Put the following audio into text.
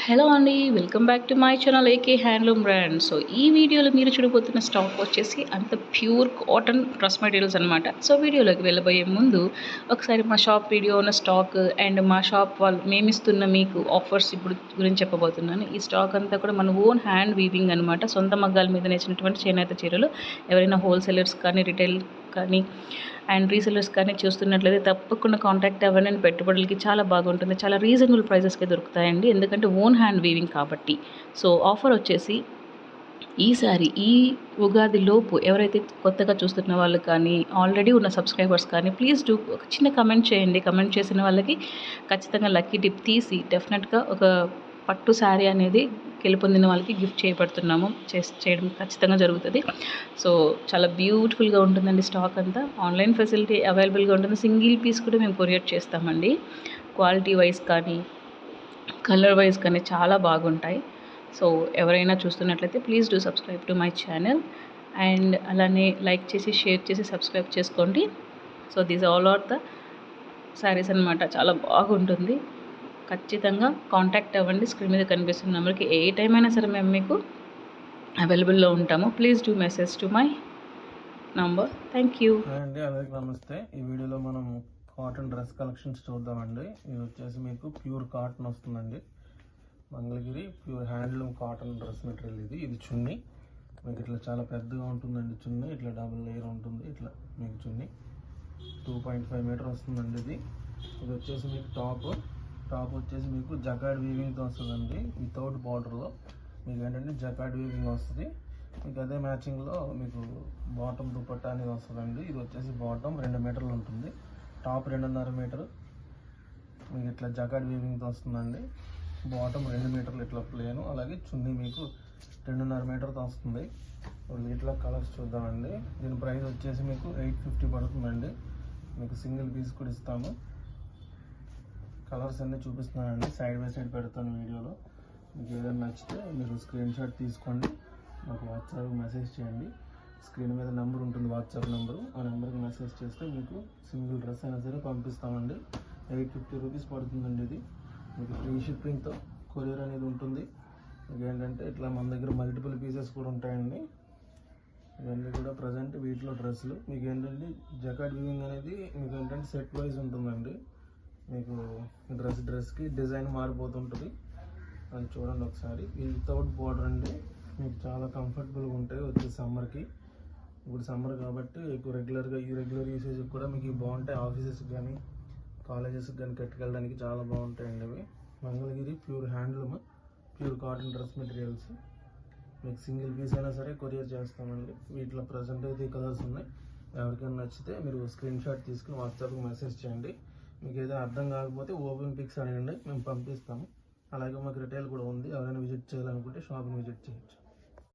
Hello అండి, welcome back to my channel AK handloom brand. So ఈ వీడియోలో మీరు చూడబోతున్న స్టాక్ వచ్చేసి అంత ప్యూర్ కాటన్ డ్రెస్ మెటీరియల్స్ అనమాట. సో వీడియోలోకి వెళ్ళబోయే ముందు ఒకసారి మా షాప్ వీడియో ఉన్న స్టాక్ అండ్ మా షాప్ వాళ్ళు మేమిస్తున్న మీకు ఆఫర్స్ ఇప్పుడు గురించి చెప్పబోతున్నాను. ఈ స్టాక్ అంతా కూడా మన ఓన్ హ్యాండ్ వీవింగ్ అనమాట. సొంత మగ్గాల మీద నేసినటువంటి చేనేత చీరలు. ఎవరైనా హోల్సేలర్స్ కానీ రిటైల్ కానీ అండ్ రీసెలర్స్ కానీ చూస్తున్నట్లయితే తప్పకుండా కాంటాక్ట్ అవ్వండి. అండ్ పెట్టుబడులకి చాలా బాగుంటుంది. చాలా రీజనబుల్ ప్రైజెస్కే దొరుకుతాయండి, ఎందుకంటే ఓన్ హ్యాండ్ వీవింగ్ కాబట్టి. సో ఆఫర్ వచ్చేసి ఈసారి ఈ ఉగాది లోపు ఎవరైతే కొత్తగా చూస్తున్న వాళ్ళు కానీ ఆల్రెడీ ఉన్న సబ్స్క్రైబర్స్ కానీ ప్లీజ్ డూ ఒక చిన్న కమెంట్ చేయండి. కమెంట్ చేసిన వాళ్ళకి ఖచ్చితంగా లక్కీ టిప్ తీసి డెఫినెట్గా ఒక పట్టు శారీ అనేది గెలుపొందిన వాళ్ళకి గిఫ్ట్ చేయబడుతున్నాము. చేయడం ఖచ్చితంగా జరుగుతుంది. సో చాలా బ్యూటిఫుల్గా ఉంటుందండి. స్టాక్ అంతా ఆన్లైన్ ఫెసిలిటీ అవైలబుల్గా ఉంటుంది. సింగిల్ పీస్ కూడా మేము కొరియర్ చేస్తామండి. క్వాలిటీ వైజ్ కానీ కలర్ వైజ్ కానీ చాలా బాగుంటాయి. సో ఎవరైనా చూస్తున్నట్లయితే please do subscribe to my channel and అలానే లైక్ చేసి షేర్ చేసి సబ్స్క్రైబ్ చేసుకోండి. So these all are the saris అనమాట. చాలా బాగుంటుంది. ఖచ్చితంగా కాంటాక్ట్ అవ్వండి. స్క్రీన్ మీద కనిపిస్తున్న నెంబర్కి ఏ టైం అయినా సరే మేము మీకు అవైలబుల్లో ఉంటాము. Please do message to my number. Thank you అండి. అందరికి నమస్తే. ఈ వీడియోలో మనం కాటన్ డ్రెస్ కలెక్షన్స్ చూద్దామండి. ఇది వచ్చేసి మీకు ప్యూర్ కాటన్ వస్తుందండి. Mangalagiri pure handloom cotton dress material ఇది చున్నీ మీకు ఇట్లా చాలా పెద్దగా ఉంటుందండి. చున్నీ ఇట్లా డబుల్ లేయర్ ఉంటుంది. ఇట్లా మీకు చున్నీ 2.5 మీటర్ వస్తుందండి. ఇది వచ్చేసి మీకు టాప్ వచ్చేసి మీకు జకార్డ్ వీవింగ్తో వస్తుందండి. వితౌట్ బార్డర్లో మీకు ఏంటంటే జకార్డ్ వీవింగ్ వస్తుంది. మీకు అదే మ్యాచింగ్లో మీకు బాటమ్ దుపట్టా అనేది వస్తుందండి. ఇది వచ్చేసి బాటమ్ 2 మీటర్లు ఉంటుంది. టాప్ 2.5 మీటర్ మీకు ఇట్లా జకార్డ్ వీవింగ్తో వస్తుందండి. బాటమ్ 2 మీటర్లు ఇట్లా ప్లేను. అలాగే చున్నీ మీకు 2.5 మీటర్తో వస్తుంది. ఇట్లా కలర్స్ చూద్దామండి. దీని ప్రైస్ వచ్చేసి మీకు 850 పడుతుందండి. మీకు సింగిల్ పీస్ కూడా ఇస్తాము. కలర్స్ అన్నీ చూపిస్తున్నానండి. సైడ్ బై సైడ్ పెడతాను వీడియోలో. మీకు ఏదైనా నచ్చితే మీరు స్క్రీన్ షాట్ తీసుకోండి, నాకు వాట్సాప్ మెసేజ్ చేయండి. స్క్రీన్ మీద నెంబర్ ఉంటుంది, వాట్సాప్ నెంబరు. ఆ నెంబర్కి మెసేజ్ చేస్తే మీకు సింగిల్ డ్రెస్ అయినా సరే పంపిస్తామండి. 850 రూపీస్ పడుతుందండి. ఇది మీకు ఫ్రీ షిప్పింగ్తో కొరియర్ అనేది ఉంటుంది. మీకు ఏంటంటే ఇట్లా మన దగ్గర మల్టిపుల్ పీసెస్ కూడా ఉంటాయండి. ఇవన్నీ కూడా ప్రజెంట్ వీటిలో డ్రెస్సులు. మీకు ఏంటంటే జకార్డ్ వీవింగ్ అనేది మీకు ఏంటంటే సెట్ వైజ్ ఉంటుందండి. మీకు డ్రెస్కి డిజైన్ మారిపోతుంటుంది. అది చూడండి ఒకసారి. ఇది వితౌట్ బార్డర్ అండి. మీకు చాలా కంఫర్టబుల్గా ఉంటాయి వచ్చే సమ్మర్కి. ఇప్పుడు సమ్మర్ కాబట్టి ఎక్కువ రెగ్యులర్ యూసేజ్కి కూడా మీకు బాగుంటాయి. ఆఫీసెస్కి కానీ కాలేజెస్కి కానీ కట్టుకెళ్ళడానికి చాలా బాగుంటాయండి ఇవి. Mangalagiri pure handloom pure cotton dress materials. మీకు సింగిల్ పీస్ అయినా సరే కొరియర్ చేస్తామండి. వీటిలో ప్రజెంట్ అయితే ఈ కలర్స్ ఉన్నాయి. ఎవరికైనా నచ్చితే మీరు స్క్రీన్ షాట్ తీసుకుని వాట్సాప్కి మెసేజ్ చేయండి. మీకు ఏదైనా అర్థం కాకపోతే ఓపెన్ పిక్స్ అడగండి, మేము పంపిస్తాము. అలాగే మాకు రిటైల్ కూడా ఉంది. ఎవరైనా విజిట్ చేయాలనుకుంటే షాప్ని విజిట్ చేయొచ్చు.